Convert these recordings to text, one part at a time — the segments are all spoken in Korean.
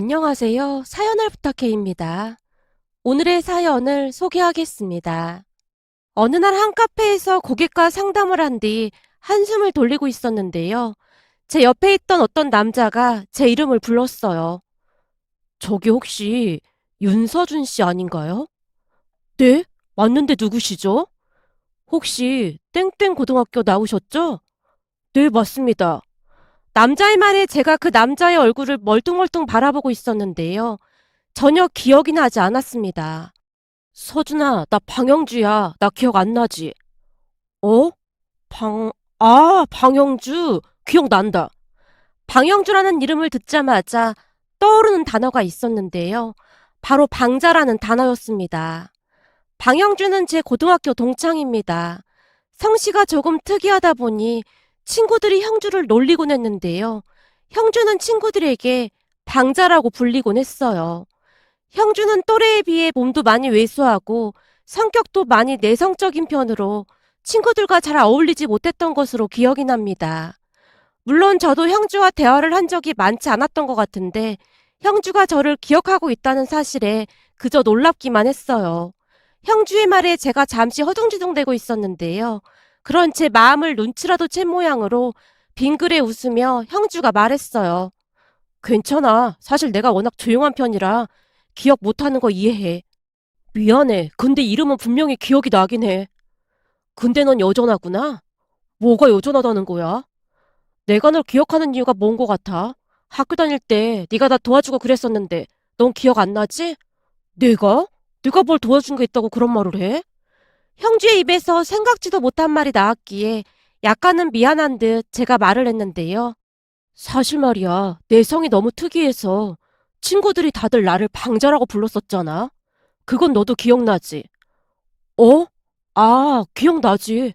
안녕하세요. 사연을 부탁해입니다. 오늘의 사연을 소개하겠습니다. 어느 날 한 카페에서 고객과 상담을 한 뒤 한숨을 돌리고 있었는데요. 제 옆에 있던 어떤 남자가 제 이름을 불렀어요. 저기 혹시 윤서준 씨 아닌가요? 네? 맞는데 누구시죠? 혹시 땡땡 고등학교 나오셨죠? 네, 맞습니다. 남자의 말에 제가 그 남자의 얼굴을 멀뚱멀뚱 바라보고 있었는데요. 전혀 기억이 나지 않았습니다. 서준아, 나 방영주야. 나 기억 안 나지? 어? 방영주. 기억난다. 방영주라는 이름을 듣자마자 떠오르는 단어가 있었는데요. 바로 방자라는 단어였습니다. 방영주는 제 고등학교 동창입니다. 성씨가 조금 특이하다 보니 친구들이 형주를 놀리곤 했는데요. 형주는 친구들에게 방자라고 불리곤 했어요. 형주는 또래에 비해 몸도 많이 왜소하고 성격도 많이 내성적인 편으로 친구들과 잘 어울리지 못했던 것으로 기억이 납니다. 물론 저도 형주와 대화를 한 적이 많지 않았던 것 같은데 형주가 저를 기억하고 있다는 사실에 그저 놀랍기만 했어요. 형주의 말에 제가 잠시 허둥지둥대고 있었는데요. 그런 제 마음을 눈치라도 챈 모양으로 빙그레 웃으며 형주가 말했어요. 괜찮아. 사실 내가 워낙 조용한 편이라 기억 못하는 거 이해해. 미안해. 근데 이름은 분명히 기억이 나긴 해. 근데 넌 여전하구나? 뭐가 여전하다는 거야? 내가 널 기억하는 이유가 뭔 거 같아? 학교 다닐 때 네가 나 도와주고 그랬었는데 넌 기억 안 나지? 내가? 네가 뭘 도와준 게 있다고 그런 말을 해? 형주의 입에서 생각지도 못한 말이 나왔기에 약간은 미안한 듯 제가 말을 했는데요. 사실 말이야, 내 성이 너무 특이해서 친구들이 다들 나를 방자라고 불렀었잖아. 그건 너도 기억나지? 어? 기억나지.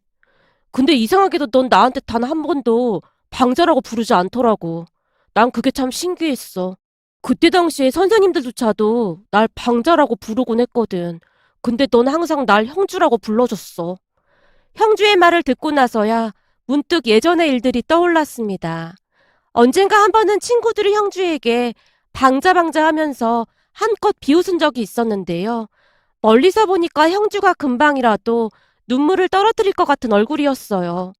근데 이상하게도 넌 나한테 단 한 번도 방자라고 부르지 않더라고. 난 그게 참 신기했어. 그때 당시에 선생님들조차도 날 방자라고 부르곤 했거든. 근데 넌 항상 날 형주라고 불러줬어. 형주의 말을 듣고 나서야 문득 예전의 일들이 떠올랐습니다. 언젠가 한 번은 친구들이 형주에게 방자방자 하면서 한껏 비웃은 적이 있었는데요. 멀리서 보니까 형주가 금방이라도 눈물을 떨어뜨릴 것 같은 얼굴이었어요.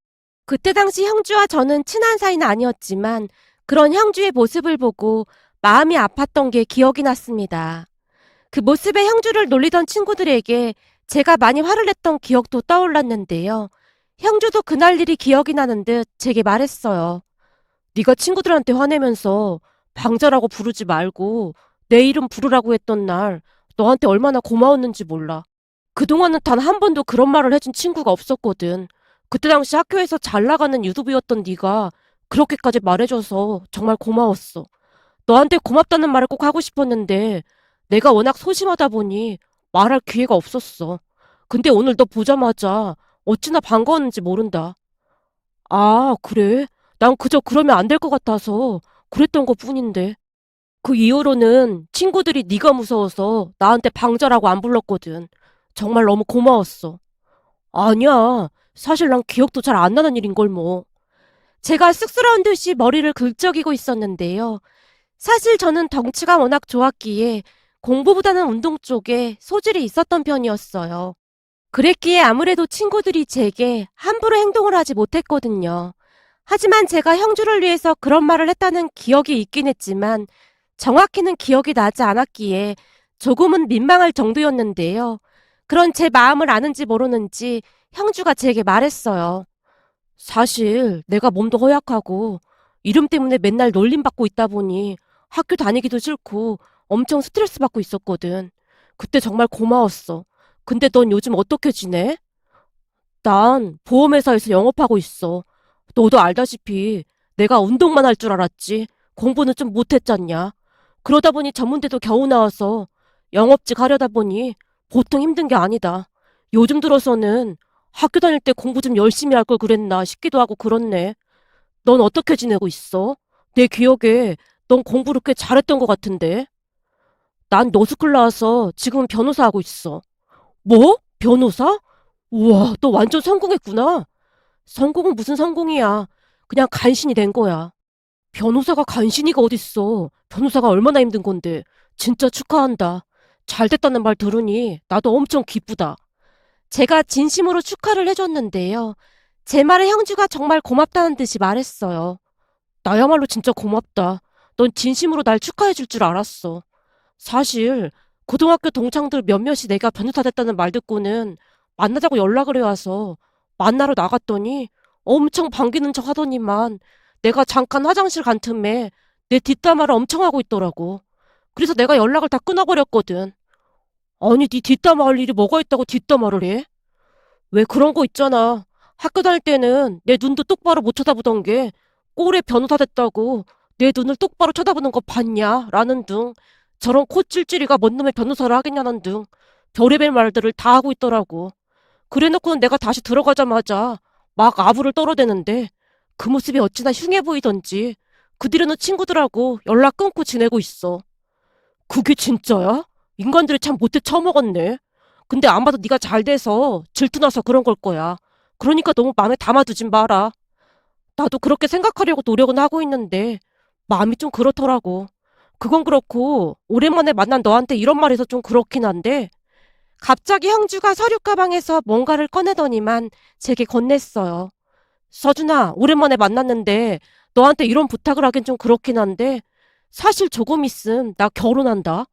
그때 당시 형주와 저는 친한 사이는 아니었지만 그런 형주의 모습을 보고 마음이 아팠던 게 기억이 났습니다. 그 모습에 형주를 놀리던 친구들에게 제가 많이 화를 냈던 기억도 떠올랐는데요. 형주도 그날 일이 기억이 나는 듯 제게 말했어요. 네가 친구들한테 화내면서 방자라고 부르지 말고 내 이름 부르라고 했던 날 너한테 얼마나 고마웠는지 몰라. 그동안은 단 한 번도 그런 말을 해준 친구가 없었거든. 그때 당시 학교에서 잘 나가는 유도부였던 네가 그렇게까지 말해줘서 정말 고마웠어. 너한테 고맙다는 말을 꼭 하고 싶었는데 내가 워낙 소심하다 보니 말할 기회가 없었어. 근데 오늘 너 보자마자 어찌나 반가웠는지 모른다. 그래? 난 그저 그러면 안 될 것 같아서 그랬던 것 뿐인데. 그 이후로는 친구들이 네가 무서워서 나한테 방자라고 안 불렀거든. 정말 너무 고마웠어. 아니야. 사실 난 기억도 잘 안 나는 일인걸 뭐. 제가 쑥스러운 듯이 머리를 긁적이고 있었는데요. 사실 저는 덩치가 워낙 좋았기에 공부보다는 운동 쪽에 소질이 있었던 편이었어요. 그랬기에 아무래도 친구들이 제게 함부로 행동을 하지 못했거든요. 하지만 제가 형주를 위해서 그런 말을 했다는 기억이 있긴 했지만 정확히는 기억이 나지 않았기에 조금은 민망할 정도였는데요. 그런 제 마음을 아는지 모르는지 형주가 제게 말했어요. 사실 내가 몸도 허약하고 이름 때문에 맨날 놀림받고 있다 보니 학교 다니기도 싫고 엄청 스트레스 받고 있었거든. 그때 정말 고마웠어. 근데 넌 요즘 어떻게 지내? 난 보험회사에서 영업하고 있어. 너도 알다시피 내가 운동만 할 줄 알았지. 공부는 좀 못했잖냐. 그러다 보니 전문대도 겨우 나와서 영업직 하려다 보니 보통 힘든 게 아니다. 요즘 들어서는 학교 다닐 때 공부 좀 열심히 할 걸 그랬나 싶기도 하고 그렇네. 넌 어떻게 지내고 있어? 내 기억에 넌 공부를 꽤 잘했던 것 같은데. 난 노스쿨 나와서 지금은 변호사 하고 있어. 뭐? 변호사? 우와, 너 완전 성공했구나. 성공은 무슨 성공이야. 그냥 간신히 된 거야. 변호사가 간신히가 어딨어. 변호사가 얼마나 힘든 건데. 진짜 축하한다. 잘 됐다는 말 들으니 나도 엄청 기쁘다. 제가 진심으로 축하를 해줬는데요. 제 말에 형주가 정말 고맙다는 듯이 말했어요. 나야말로 진짜 고맙다. 넌 진심으로 날 축하해줄 줄 알았어. 사실 고등학교 동창들 몇몇이 내가 변호사 됐다는 말 듣고는 만나자고 연락을 해와서 만나러 나갔더니 엄청 반기는 척 하더니만 내가 잠깐 화장실 간 틈에 내 뒷담화를 엄청 하고 있더라고. 그래서 내가 연락을 다 끊어버렸거든. 아니, 네 뒷담화 할 일이 뭐가 있다고 뒷담화를 해? 왜 그런 거 있잖아. 학교 다닐 때는 내 눈도 똑바로 못 쳐다보던 게 꼴에 변호사 됐다고 내 눈을 똑바로 쳐다보는 거 봤냐? 라는 등 저런 코 찔찔이가 뭔 놈의 변호사를 하겠냐는 등 별의별 말들을 다 하고 있더라고. 그래놓고는 내가 다시 들어가자마자 막 아부를 떨어대는데 그 모습이 어찌나 흉해 보이던지 그 뒤로는 친구들하고 연락 끊고 지내고 있어. 그게 진짜야? 인간들이 참 못돼 처먹었네. 근데 아마도 네가 잘 돼서 질투나서 그런 걸 거야. 그러니까 너무 마음에 담아두진 마라. 나도 그렇게 생각하려고 노력은 하고 있는데 마음이 좀 그렇더라고. 그건 그렇고 오랜만에 만난 너한테 이런 말해서 좀 그렇긴 한데 갑자기 형주가 서류 가방에서 뭔가를 꺼내더니만 제게 건넸어요. 서준아, 오랜만에 만났는데 너한테 이런 부탁을 하긴 좀 그렇긴 한데 사실 조금 있음 나 결혼한다.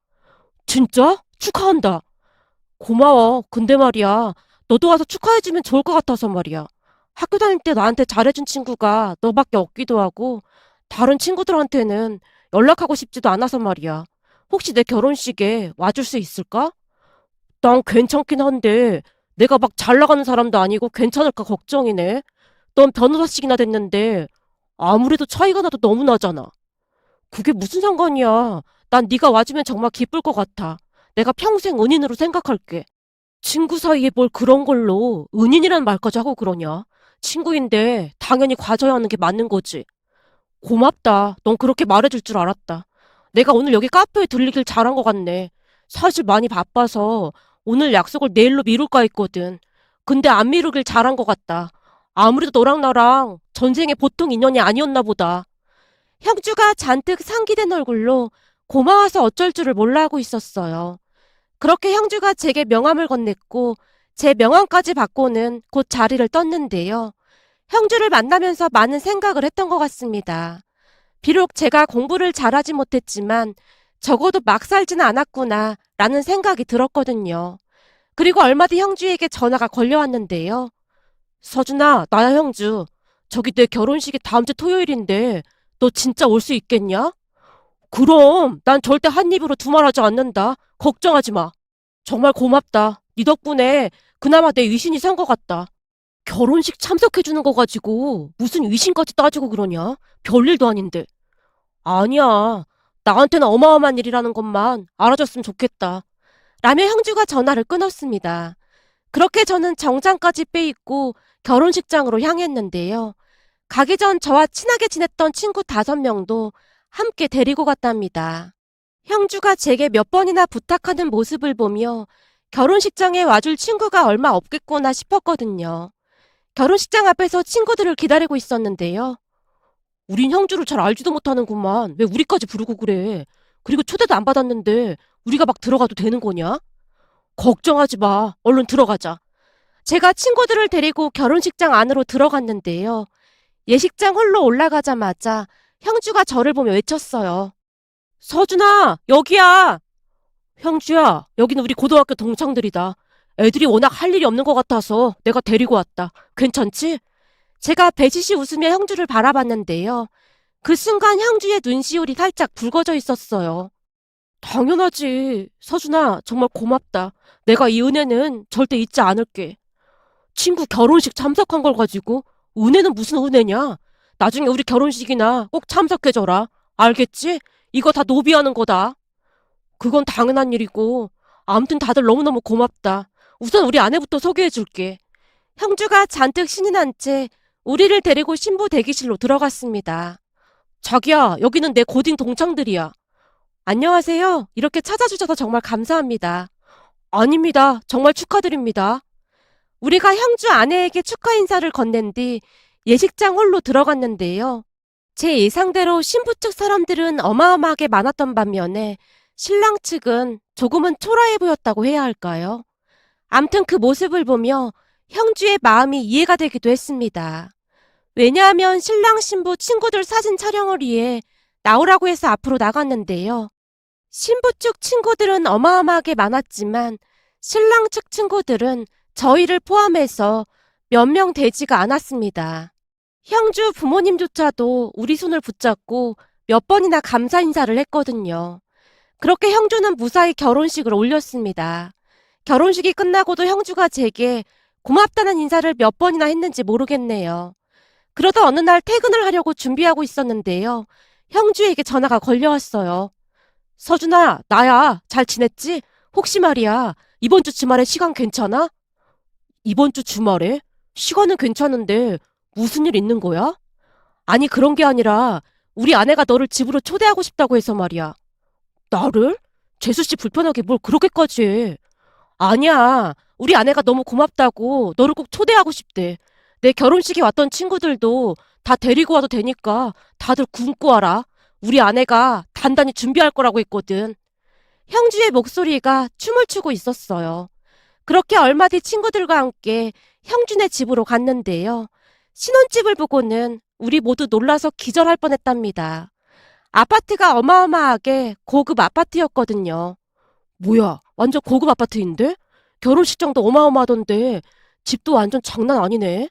진짜? 축하한다. 고마워. 근데 말이야. 너도 와서 축하해주면 좋을 것 같아서 말이야. 학교 다닐 때 나한테 잘해준 친구가 너밖에 없기도 하고 다른 친구들한테는 연락하고 싶지도 않아서 말이야. 혹시 내 결혼식에 와줄 수 있을까? 난 괜찮긴 한데 내가 막 잘 나가는 사람도 아니고 괜찮을까 걱정이네. 넌 변호사씩이나 됐는데 아무래도 차이가 나도 너무 나잖아. 그게 무슨 상관이야. 난 네가 와주면 정말 기쁠 것 같아. 내가 평생 은인으로 생각할게. 친구 사이에 뭘 그런 걸로 은인이란 말까지 하고 그러냐? 친구인데 당연히 과줘야 하는 게 맞는 거지. 고맙다. 넌 그렇게 말해줄 줄 알았다. 내가 오늘 여기 카페에 들리길 잘한 것 같네. 사실 많이 바빠서 오늘 약속을 내일로 미룰까 했거든. 근데 안 미루길 잘한 것 같다. 아무래도 너랑 나랑 전생에 보통 인연이 아니었나 보다. 형주가 잔뜩 상기된 얼굴로 고마워서 어쩔 줄을 몰라 하고 있었어요. 그렇게 형주가 제게 명함을 건넸고 제 명함까지 받고는 곧 자리를 떴는데요. 형주를 만나면서 많은 생각을 했던 것 같습니다. 비록 제가 공부를 잘하지 못했지만 적어도 막 살지는 않았구나 라는 생각이 들었거든요. 그리고 얼마 뒤 형주에게 전화가 걸려왔는데요. 서준아, 나야 형주. 저기 내 결혼식이 다음 주 토요일인데 너 진짜 올 수 있겠냐? 그럼 난 절대 한 입으로 두말하지 않는다. 걱정하지 마. 정말 고맙다. 네 덕분에 그나마 내 위신이 산 것 같다. 결혼식 참석해주는 거 가지고 무슨 위신까지 따지고 그러냐? 별일도 아닌데. 아니야. 나한테는 어마어마한 일이라는 것만 알아줬으면 좋겠다. 라며 형주가 전화를 끊었습니다. 그렇게 저는 정장까지 빼입고 결혼식장으로 향했는데요. 가기 전 저와 친하게 지냈던 친구 5명도 함께 데리고 갔답니다. 형주가 제게 몇 번이나 부탁하는 모습을 보며 결혼식장에 와줄 친구가 얼마 없겠구나 싶었거든요. 결혼식장 앞에서 친구들을 기다리고 있었는데요. 우린 형주를 잘 알지도 못하는구만. 왜 우리까지 부르고 그래? 그리고 초대도 안 받았는데 우리가 막 들어가도 되는 거냐? 걱정하지 마. 얼른 들어가자. 제가 친구들을 데리고 결혼식장 안으로 들어갔는데요. 예식장 홀로 올라가자마자 형주가 저를 보며 외쳤어요. 서준아, 여기야. 형주야, 여기는 우리 고등학교 동창들이다. 애들이 워낙 할 일이 없는 것 같아서 내가 데리고 왔다. 괜찮지? 제가 배시시 웃으며 형주를 바라봤는데요. 그 순간 형주의 눈시울이 살짝 붉어져 있었어요. 당연하지. 서준아, 정말 고맙다. 내가 이 은혜는 절대 잊지 않을게. 친구 결혼식 참석한 걸 가지고 은혜는 무슨 은혜냐? 나중에 우리 결혼식이나 꼭 참석해줘라. 알겠지? 이거 다 노비하는 거다. 그건 당연한 일이고 아무튼 다들 너무너무 고맙다. 우선 우리 아내부터 소개해줄게. 형주가 잔뜩 신이 난 채 우리를 데리고 신부 대기실로 들어갔습니다. 자기야, 여기는 내 고딩 동창들이야. 안녕하세요. 이렇게 찾아주셔서 정말 감사합니다. 아닙니다. 정말 축하드립니다. 우리가 형주 아내에게 축하 인사를 건넨 뒤 예식장 홀로 들어갔는데요. 제 예상대로 신부 측 사람들은 어마어마하게 많았던 반면에 신랑 측은 조금은 초라해 보였다고 해야 할까요? 암튼 그 모습을 보며 형주의 마음이 이해가 되기도 했습니다. 왜냐하면 신랑 신부 친구들 사진 촬영을 위해 나오라고 해서 앞으로 나갔는데요. 신부 측 친구들은 어마어마하게 많았지만 신랑 측 친구들은 저희를 포함해서 몇 명 되지가 않았습니다. 형주 부모님조차도 우리 손을 붙잡고 몇 번이나 감사 인사를 했거든요. 그렇게 형주는 무사히 결혼식을 올렸습니다. 결혼식이 끝나고도 형주가 제게 고맙다는 인사를 몇 번이나 했는지 모르겠네요. 그러다 어느 날 퇴근을 하려고 준비하고 있었는데요. 형주에게 전화가 걸려왔어요. 서준아, 나야. 잘 지냈지? 혹시 말이야, 이번 주 주말에 시간 괜찮아? 이번 주 주말에? 시간은 괜찮은데 무슨 일 있는 거야? 아니, 그런 게 아니라 우리 아내가 너를 집으로 초대하고 싶다고 해서 말이야. 나를? 재수씨 불편하게 뭘 그렇게까지 해. 아니야. 우리 아내가 너무 고맙다고 너를 꼭 초대하고 싶대. 내 결혼식에 왔던 친구들도 다 데리고 와도 되니까 다들 굶고 와라. 우리 아내가 단단히 준비할 거라고 했거든. 형주의 목소리가 춤을 추고 있었어요. 그렇게 얼마 뒤 친구들과 함께 형준의 집으로 갔는데요. 신혼집을 보고는 우리 모두 놀라서 기절할 뻔했답니다. 아파트가 어마어마하게 고급 아파트였거든요. 뭐야, 완전 고급 아파트인데? 결혼식장도 어마어마하던데 집도 완전 장난 아니네.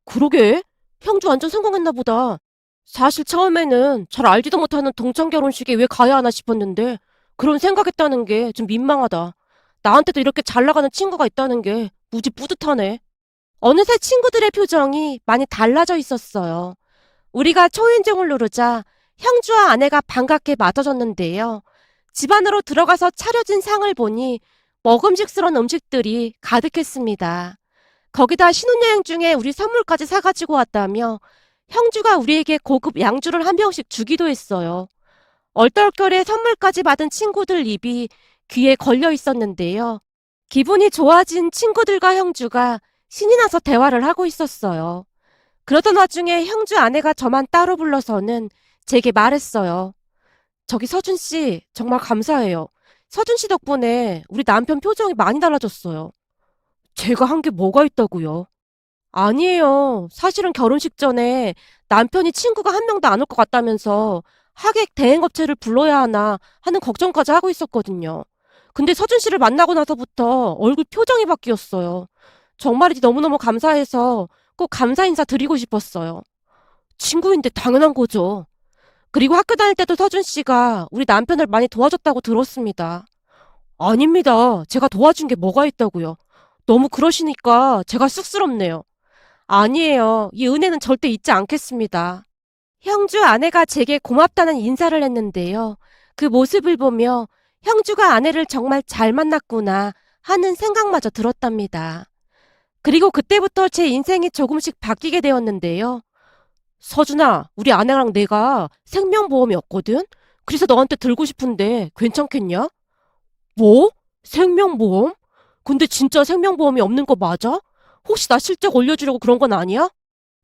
그러게, 형주 완전 성공했나 보다. 사실 처음에는 잘 알지도 못하는 동창 결혼식에 왜 가야 하나 싶었는데 그런 생각했다는 게 좀 민망하다. 나한테도 이렇게 잘 나가는 친구가 있다는 게 무지 뿌듯하네. 어느새 친구들의 표정이 많이 달라져 있었어요. 우리가 초인종을 누르자 형주와 아내가 반갑게 맞아줬는데요. 집 안으로 들어가서 차려진 상을 보니 먹음직스러운 음식들이 가득했습니다. 거기다 신혼여행 중에 우리 선물까지 사가지고 왔다며 형주가 우리에게 고급 양주를 한 병씩 주기도 했어요. 얼떨결에 선물까지 받은 친구들 입이 귀에 걸려 있었는데요. 기분이 좋아진 친구들과 형주가 신이 나서 대화를 하고 있었어요. 그러던 와중에 형주 아내가 저만 따로 불러서는 제게 말했어요. 저기 서준 씨, 정말 감사해요. 서준 씨 덕분에 우리 남편 표정이 많이 달라졌어요. 제가 한 게 뭐가 있다고요? 아니에요. 사실은 결혼식 전에 남편이 친구가 한 명도 안 올 것 같다면서 하객 대행업체를 불러야 하나 하는 걱정까지 하고 있었거든요. 근데 서준 씨를 만나고 나서부터 얼굴 표정이 바뀌었어요. 정말이지 너무너무 감사해서 꼭 감사 인사 드리고 싶었어요. 친구인데 당연한 거죠. 그리고 학교 다닐 때도 서준 씨가 우리 남편을 많이 도와줬다고 들었습니다. 아닙니다. 제가 도와준 게 뭐가 있다고요. 너무 그러시니까 제가 쑥스럽네요. 아니에요. 이 은혜는 절대 잊지 않겠습니다. 형주 아내가 제게 고맙다는 인사를 했는데요. 그 모습을 보며 형주가 아내를 정말 잘 만났구나 하는 생각마저 들었답니다. 그리고 그때부터 제 인생이 조금씩 바뀌게 되었는데요. 서준아, 우리 아내랑 내가 생명보험이었거든? 그래서 너한테 들고 싶은데 괜찮겠냐? 뭐? 생명보험? 근데 진짜 생명보험이 없는 거 맞아? 혹시 나 실적 올려주려고 그런 건 아니야?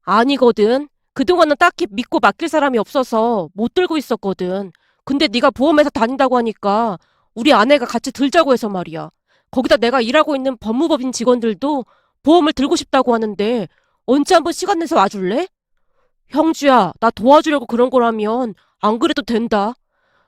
아니거든. 그동안은 딱히 믿고 맡길 사람이 없어서 못 들고 있었거든. 근데 네가 보험회사 다닌다고 하니까 우리 아내가 같이 들자고 해서 말이야. 거기다 내가 일하고 있는 법무법인 직원들도 보험을 들고 싶다고 하는데 언제 한번 시간 내서 와줄래? 형주야, 나 도와주려고 그런 거라면 안 그래도 된다.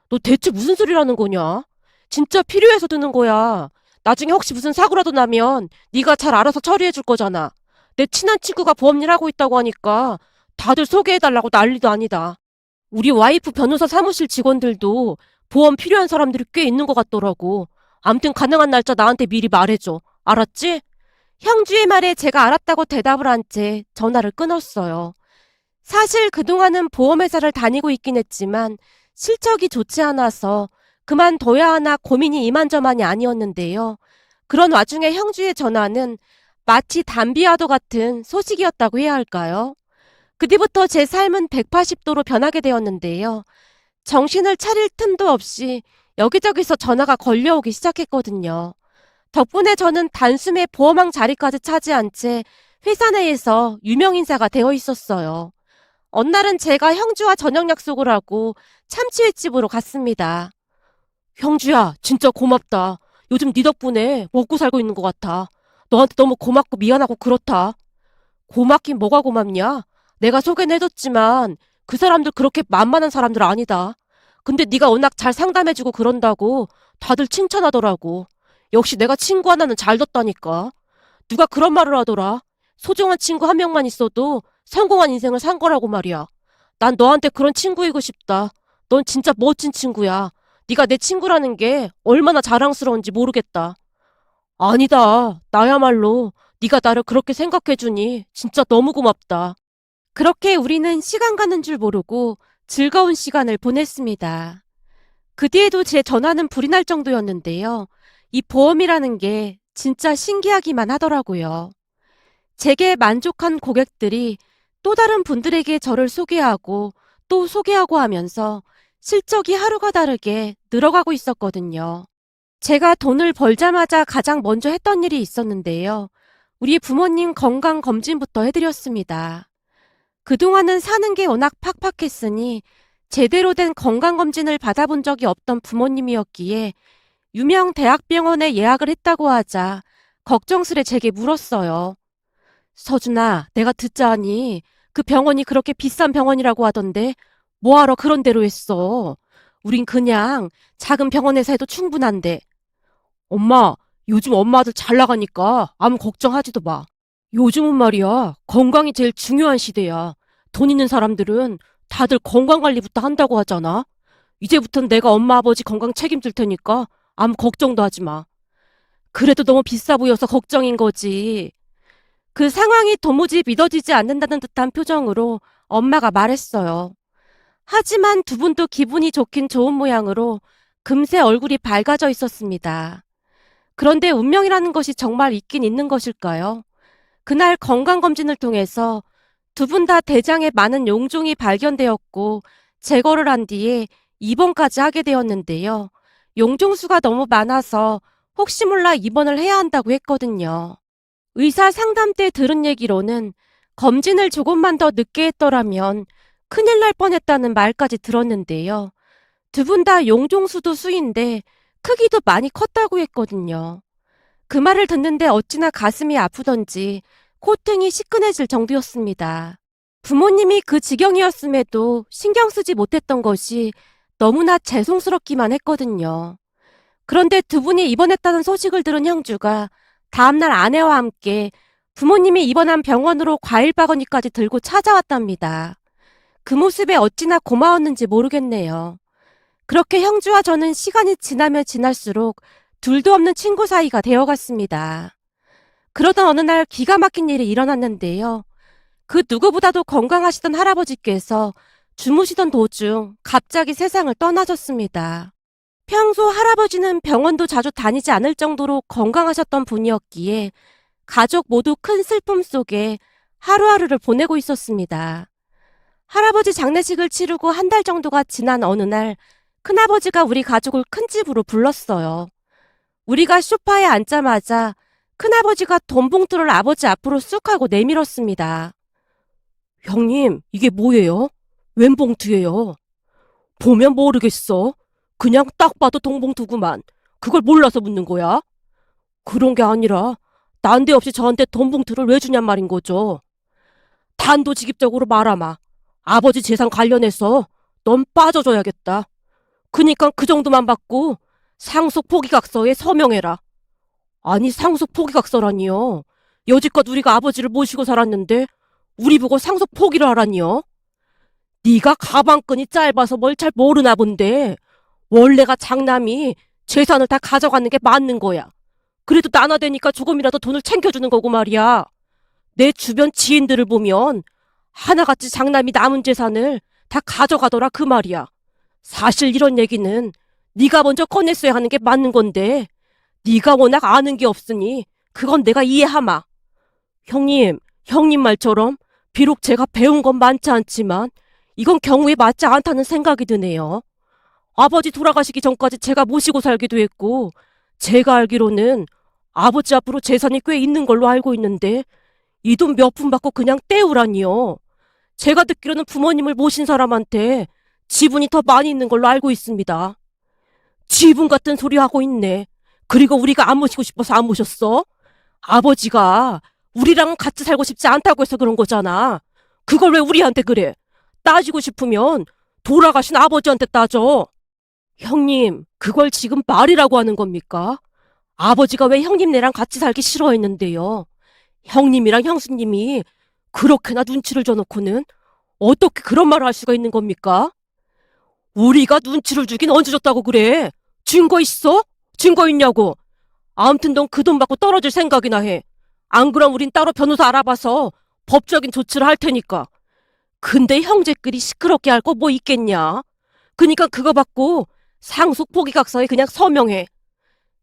너 대체 무슨 소리라는 거냐? 진짜 필요해서 드는 거야. 나중에 혹시 무슨 사고라도 나면 네가 잘 알아서 처리해 줄 거잖아. 내 친한 친구가 보험일 하고 있다고 하니까 다들 소개해달라고 난리도 아니다. 우리 와이프 변호사 사무실 직원들도 보험 필요한 사람들이 꽤 있는 것 같더라고. 암튼 가능한 날짜 나한테 미리 말해줘. 알았지? 형주의 말에 제가 알았다고 대답을 한 채 전화를 끊었어요. 사실 그동안은 보험회사를 다니고 있긴 했지만 실적이 좋지 않아서 그만둬야 하나 고민이 이만저만이 아니었는데요. 그런 와중에 형주의 전화는 마치 담비와도 같은 소식이었다고 해야 할까요? 그 뒤부터 제 삶은 180도로 변하게 되었는데요. 정신을 차릴 틈도 없이 여기저기서 전화가 걸려오기 시작했거든요. 덕분에 저는 단숨에 보험왕 자리까지 차지한 채 회사 내에서 유명 인사가 되어 있었어요. 어느 날은 제가 형주와 저녁 약속을 하고 참치횟집으로 갔습니다. 형주야, 진짜 고맙다. 요즘 네 덕분에 먹고 살고 있는 것 같아. 너한테 너무 고맙고 미안하고 그렇다. 고맙긴 뭐가 고맙냐? 내가 소개는 해줬지만 그 사람들 그렇게 만만한 사람들 아니다. 근데 네가 워낙 잘 상담해주고 그런다고 다들 칭찬하더라고. 역시 내가 친구 하나는 잘 뒀다니까. 누가 그런 말을 하더라. 소중한 친구 한 명만 있어도 성공한 인생을 산 거라고 말이야. 난 너한테 그런 친구이고 싶다. 넌 진짜 멋진 친구야. 네가 내 친구라는 게 얼마나 자랑스러운지 모르겠다. 아니다. 나야말로 네가 나를 그렇게 생각해주니 진짜 너무 고맙다. 그렇게 우리는 시간 가는 줄 모르고 즐거운 시간을 보냈습니다. 그 뒤에도 제 전화는 불이 날 정도였는데요. 이 보험이라는 게 진짜 신기하기만 하더라고요. 제게 만족한 고객들이 또 다른 분들에게 저를 소개하고 또 소개하고 하면서 실적이 하루가 다르게 늘어가고 있었거든요. 제가 돈을 벌자마자 가장 먼저 했던 일이 있었는데요. 우리 부모님 건강검진부터 해드렸습니다. 그동안은 사는 게 워낙 팍팍했으니 제대로 된 건강검진을 받아본 적이 없던 부모님이었기에 유명 대학병원에 예약을 했다고 하자 걱정스레 제게 물었어요. 서준아, 내가 듣자하니 그 병원이 그렇게 비싼 병원이라고 하던데 뭐하러 그런 데로 했어? 우린 그냥 작은 병원에서 해도 충분한데. 엄마, 요즘 엄마들 잘 나가니까 아무 걱정하지도 마. 요즘은 말이야, 건강이 제일 중요한 시대야. 돈 있는 사람들은 다들 건강관리부터 한다고 하잖아. 이제부턴 내가 엄마 아버지 건강 책임질 테니까 아무 걱정도 하지 마. 그래도 너무 비싸 보여서 걱정인 거지. 그 상황이 도무지 믿어지지 않는다는 듯한 표정으로 엄마가 말했어요. 하지만 두 분도 기분이 좋긴 좋은 모양으로 금세 얼굴이 밝아져 있었습니다. 그런데 운명이라는 것이 정말 있긴 있는 것일까요? 그날 건강검진을 통해서 두 분 다 대장에 많은 용종이 발견되었고 제거를 한 뒤에 입원까지 하게 되었는데요. 용종수가 너무 많아서 혹시 몰라 입원을 해야 한다고 했거든요. 의사 상담 때 들은 얘기로는 검진을 조금만 더 늦게 했더라면 큰일 날 뻔했다는 말까지 들었는데요. 두 분 다 용종수도 수인데 크기도 많이 컸다고 했거든요. 그 말을 듣는데 어찌나 가슴이 아프던지 콧등이 시큰해질 정도였습니다. 부모님이 그 지경이었음에도 신경 쓰지 못했던 것이 너무나 죄송스럽기만 했거든요. 그런데 두 분이 입원했다는 소식을 들은 형주가 다음날 아내와 함께 부모님이 입원한 병원으로 과일 바구니까지 들고 찾아왔답니다. 그 모습에 어찌나 고마웠는지 모르겠네요. 그렇게 형주와 저는 시간이 지나면 지날수록 둘도 없는 친구 사이가 되어갔습니다. 그러던 어느 날 기가 막힌 일이 일어났는데요. 그 누구보다도 건강하시던 할아버지께서 주무시던 도중 갑자기 세상을 떠나셨습니다. 평소 할아버지는 병원도 자주 다니지 않을 정도로 건강하셨던 분이었기에 가족 모두 큰 슬픔 속에 하루하루를 보내고 있었습니다. 할아버지 장례식을 치르고 한 달 정도가 지난 어느 날 큰아버지가 우리 가족을 큰 집으로 불렀어요. 우리가 소파에 앉자마자 큰아버지가 돈 봉투를 아버지 앞으로 쑥 하고 내밀었습니다. 형님, 이게 뭐예요? 웬 봉투예요? 보면 모르겠어. 그냥 딱 봐도 돈봉투구만. 그걸 몰라서 묻는 거야? 그런 게 아니라 난데없이 저한테 돈봉투를 왜 주냔 말인 거죠. 단도직입적으로 말하마. 아버지 재산 관련해서 넌 빠져줘야겠다. 그니까 그 정도만 받고 상속 포기각서에 서명해라. 아니 상속 포기각서라니요. 여지껏 우리가 아버지를 모시고 살았는데 우리 보고 상속 포기를 하라니요. 네가 가방끈이 짧아서 뭘 잘 모르나 본데 원래가 장남이 재산을 다 가져가는 게 맞는 거야. 그래도 나나되니까 조금이라도 돈을 챙겨주는 거고 말이야. 내 주변 지인들을 보면 하나같이 장남이 남은 재산을 다 가져가더라 그 말이야. 사실 이런 얘기는 네가 먼저 꺼냈어야 하는 게 맞는 건데 네가 워낙 아는 게 없으니 그건 내가 이해하마. 형님 말처럼 비록 제가 배운 건 많지 않지만 이건 경우에 맞지 않다는 생각이 드네요. 아버지 돌아가시기 전까지 제가 모시고 살기도 했고 제가 알기로는 아버지 앞으로 재산이 꽤 있는 걸로 알고 있는데 이 돈 몇 푼 받고 그냥 떼우라니요. 제가 듣기로는 부모님을 모신 사람한테 지분이 더 많이 있는 걸로 알고 있습니다. 지분 같은 소리 하고 있네. 그리고 우리가 안 모시고 싶어서 안 모셨어? 아버지가 우리랑 같이 살고 싶지 않다고 해서 그런 거잖아. 그걸 왜 우리한테 그래? 따지고 싶으면 돌아가신 아버지한테 따져. 형님, 그걸 지금 말이라고 하는 겁니까? 아버지가 왜 형님네랑 같이 살기 싫어했는데요? 형님이랑 형수님이 그렇게나 눈치를 줘놓고는 어떻게 그런 말을 할 수가 있는 겁니까? 우리가 눈치를 주긴 언제 줬다고 그래? 증거 있어? 증거 있냐고? 아무튼 넌 그 돈 받고 떨어질 생각이나 해. 안 그럼 우린 따로 변호사 알아봐서 법적인 조치를 할 테니까. 근데 형제끼리 시끄럽게 할 거 뭐 있겠냐? 그니까 그거 받고 상속 포기각서에 그냥 서명해.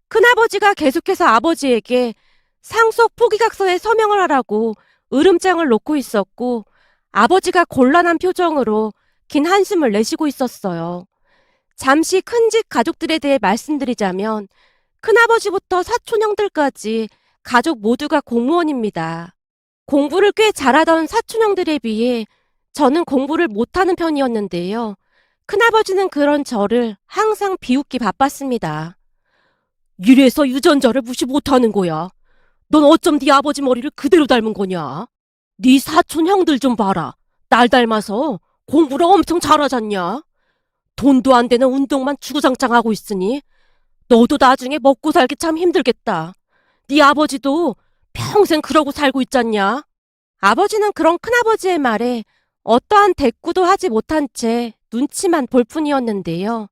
큰아버지가 계속해서 아버지에게 상속 포기각서에 서명을 하라고 으름장을 놓고 있었고, 아버지가 곤란한 표정으로 긴 한숨을 내쉬고 있었어요. 잠시 큰집 가족들에 대해 말씀드리자면, 큰아버지부터 사촌형들까지 가족 모두가 공무원입니다. 공부를 꽤 잘하던 사촌형들에 비해 저는 공부를 못하는 편이었는데요. 큰아버지는 그런 저를 항상 비웃기 바빴습니다. 이래서 유전자를 무시 못하는 거야. 넌 어쩜 네 아버지 머리를 그대로 닮은 거냐? 네 사촌 형들 좀 봐라. 날 닮아서 공부를 엄청 잘하잖냐? 돈도 안 되는 운동만 주구장창 하고 있으니 너도 나중에 먹고 살기 참 힘들겠다. 네 아버지도 평생 그러고 살고 있잖냐? 아버지는 그런 큰아버지의 말에 어떠한 대꾸도 하지 못한 채 눈치만 볼 뿐이었는데요.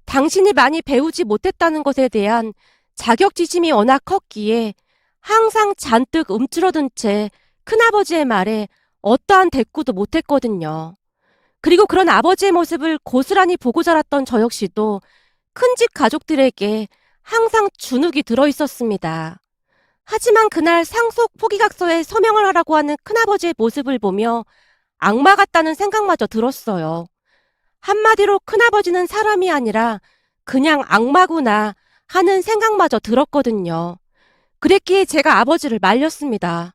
당신이 많이 배우지 못했다는 것에 대한 자격지심이 워낙 컸기에 항상 잔뜩 움츠러든 채 큰아버지의 말에 어떠한 대꾸도 못했거든요. 그리고 그런 아버지의 모습을 고스란히 보고 자랐던 저 역시도 큰집 가족들에게 항상 주눅이 들어 있었습니다. 하지만 그날 상속 포기각서에 서명을 하라고 하는 큰아버지의 모습을 보며 악마 같다는 생각마저 들었어요. 한마디로 큰아버지는 사람이 아니라 그냥 악마구나 하는 생각마저 들었거든요. 그랬기에 제가 아버지를 말렸습니다.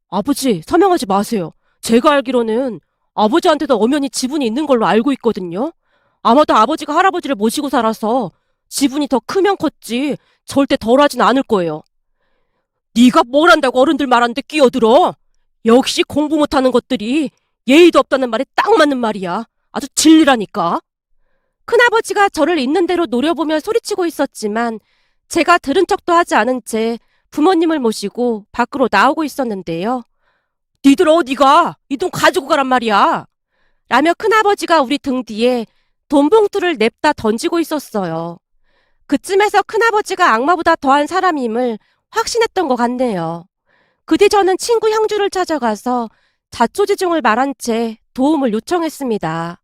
아버지, 서명하지 마세요. 제가 알기로는 아버지한테도 엄연히 지분이 있는 걸로 알고 있거든요. 아마도 아버지가 할아버지를 모시고 살아서 지분이 더 크면 컸지 절대 덜하진 않을 거예요. 네가 뭘 안다고 어른들 말하는데 끼어들어? 역시 공부 못하는 것들이 예의도 없다는 말에 딱 맞는 말이야. 아주 진리라니까. 큰아버지가 저를 있는 대로 노려보며 소리치고 있었지만 제가 들은 척도 하지 않은 채 부모님을 모시고 밖으로 나오고 있었는데요. 니들 어디가? 이 돈 가지고 가란 말이야. 라며 큰아버지가 우리 등 뒤에 돈 봉투를 냅다 던지고 있었어요. 그쯤에서 큰아버지가 악마보다 더한 사람임을 확신했던 것 같네요. 그 뒤 저는 친구 형주를 찾아가서 자초지종을 말한 채 도움을 요청했습니다.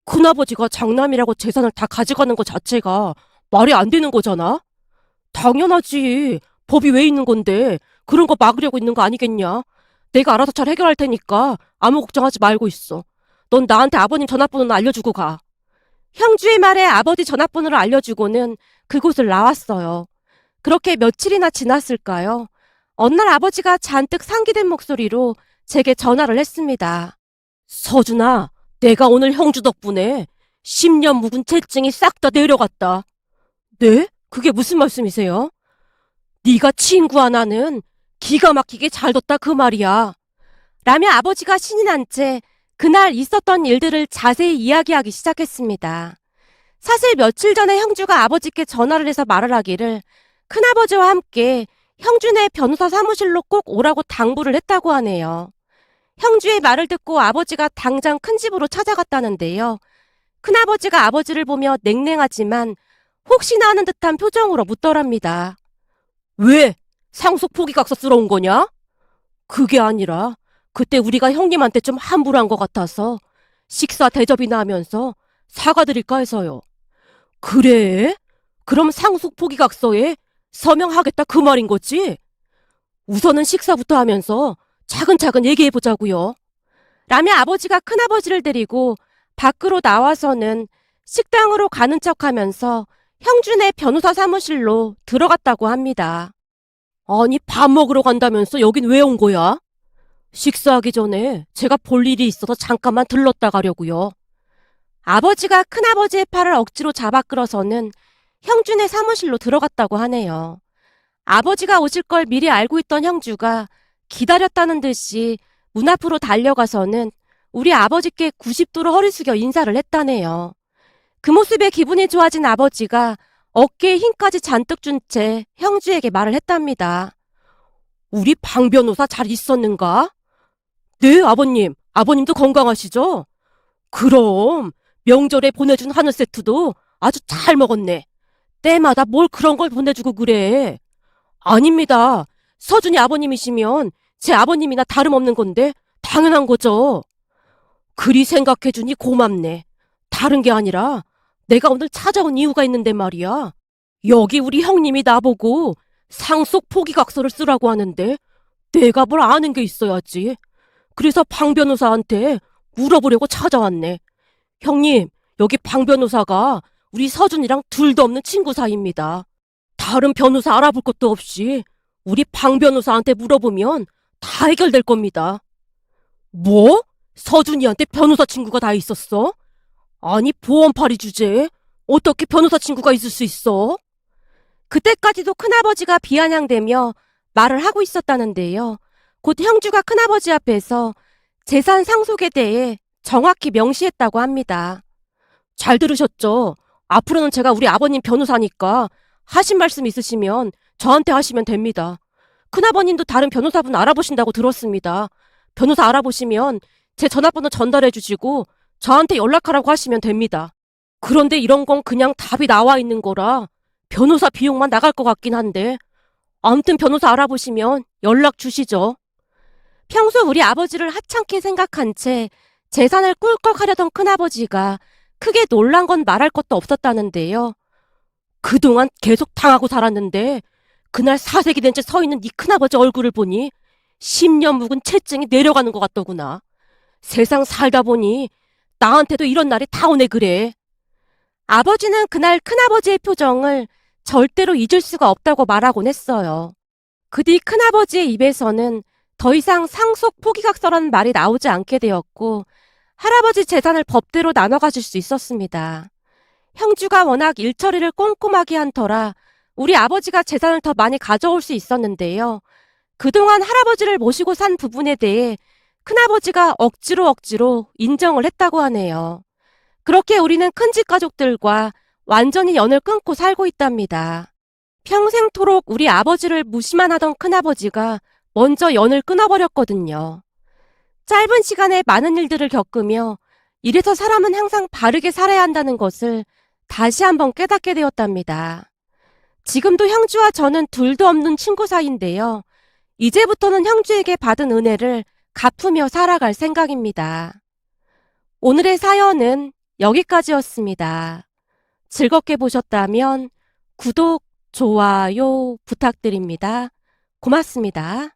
큰아버지가 장남이라고 재산을 다 가져가는 것 자체가 말이 안 되는 거잖아? 당연하지. 법이 왜 있는 건데 그런 거 막으려고 있는 거 아니겠냐? 내가 알아서 잘 해결할 테니까 아무 걱정하지 말고 있어. 넌 나한테 아버님 전화번호는 알려주고 가. 형주의 말에 아버지 전화번호를 알려주고는 그곳을 나왔어요. 그렇게 며칠이나 지났을까요? 어느 날 아버지가 잔뜩 상기된 목소리로 제게 전화를 했습니다. 서준아, 내가 오늘 형주 덕분에 10년 묵은 채증이 싹 다 내려갔다. 네? 그게 무슨 말씀이세요? 네가 친구 하나는 기가 막히게 잘 뒀다 그 말이야. 라며 아버지가 신이 난 채 그날 있었던 일들을 자세히 이야기하기 시작했습니다. 사실 며칠 전에 형주가 아버지께 전화를 해서 말을 하기를 큰아버지와 함께 형주네 변호사 사무실로 꼭 오라고 당부를 했다고 하네요. 형주의 말을 듣고 아버지가 당장 큰 집으로 찾아갔다는데요. 큰아버지가 아버지를 보며 냉랭하지만 혹시나 하는 듯한 표정으로 묻더랍니다. 왜? 상속 포기각서 쓰러 온 거냐? 그게 아니라 그때 우리가 형님한테 좀 함부로한 것 같아서 식사 대접이나 하면서 사과드릴까 해서요. 그래? 그럼 상속 포기각서에 서명하겠다 그 말인 거지? 우선은 식사부터 하면서 차근차근 얘기해보자고요. 라며 아버지가 큰아버지를 데리고 밖으로 나와서는 식당으로 가는 척하면서 형준의 변호사 사무실로 들어갔다고 합니다. 아니 밥 먹으러 간다면서 여긴 왜 온 거야? 식사하기 전에 제가 볼 일이 있어서 잠깐만 들렀다 가려고요. 아버지가 큰아버지의 팔을 억지로 잡아 끌어서는 형준의 사무실로 들어갔다고 하네요. 아버지가 오실 걸 미리 알고 있던 형주가 기다렸다는 듯이 문 앞으로 달려가서는 우리 아버지께 90도로 허리 숙여 인사를 했다네요. 그 모습에 기분이 좋아진 아버지가 어깨에 힘까지 잔뜩 준 채 형주에게 말을 했답니다. 우리 방 변호사 잘 있었는가? 네, 아버님. 아버님도 건강하시죠? 그럼 명절에 보내준 한우 세트도 아주 잘 먹었네. 때마다 뭘 그런 걸 보내주고 그래. 아닙니다. 서준이 아버님이시면 제 아버님이나 다름없는 건데 당연한 거죠. 그리 생각해주니 고맙네. 다른 게 아니라 내가 오늘 찾아온 이유가 있는데 말이야. 여기 우리 형님이 나보고 상속 포기각서를 쓰라고 하는데 내가 뭘 아는 게 있어야지. 그래서 방 변호사한테 물어보려고 찾아왔네. 형님, 여기 방 변호사가 우리 서준이랑 둘도 없는 친구 사이입니다. 다른 변호사 알아볼 것도 없이 우리 방 변호사한테 물어보면 다 해결될 겁니다. 뭐? 서준이한테 변호사 친구가 다 있었어? 아니, 보험팔이 주제에 어떻게 변호사 친구가 있을 수 있어? 그때까지도 큰아버지가 비아냥대며 말을 하고 있었다는데요. 곧 형주가 큰아버지 앞에서 재산 상속에 대해 정확히 명시했다고 합니다. 잘 들으셨죠? 앞으로는 제가 우리 아버님 변호사니까 하신 말씀 있으시면 저한테 하시면 됩니다. 큰아버님도 다른 변호사분 알아보신다고 들었습니다. 변호사 알아보시면 제 전화번호 전달해 주시고 저한테 연락하라고 하시면 됩니다. 그런데 이런 건 그냥 답이 나와 있는 거라 변호사 비용만 나갈 것 같긴 한데 아무튼 변호사 알아보시면 연락 주시죠. 평소 우리 아버지를 하찮게 생각한 채 재산을 꿀꺽하려던 큰아버지가 크게 놀란 건 말할 것도 없었다는데요. 그동안 계속 당하고 살았는데 그날 사색이 된 채 서 있는 네 큰아버지 얼굴을 보니 10년 묵은 채증이 내려가는 것 같더구나. 세상 살다 보니 나한테도 이런 날이 다 오네 그래. 아버지는 그날 큰아버지의 표정을 절대로 잊을 수가 없다고 말하곤 했어요. 그 뒤 큰아버지의 입에서는 더 이상 상속 포기각서라는 말이 나오지 않게 되었고 할아버지 재산을 법대로 나눠 가질 수 있었습니다. 형주가 워낙 일처리를 꼼꼼하게 한 터라 우리 아버지가 재산을 더 많이 가져올 수 있었는데요. 그동안 할아버지를 모시고 산 부분에 대해 큰아버지가 억지로 인정을 했다고 하네요. 그렇게 우리는 큰집 가족들과 완전히 연을 끊고 살고 있답니다. 평생토록 우리 아버지를 무시만 하던 큰아버지가 먼저 연을 끊어버렸거든요. 짧은 시간에 많은 일들을 겪으며 이래서 사람은 항상 바르게 살아야 한다는 것을 다시 한번 깨닫게 되었답니다. 지금도 형주와 저는 둘도 없는 친구 사이인데요. 이제부터는 형주에게 받은 은혜를 갚으며 살아갈 생각입니다. 오늘의 사연은 여기까지였습니다. 즐겁게 보셨다면 구독, 좋아요 부탁드립니다. 고맙습니다.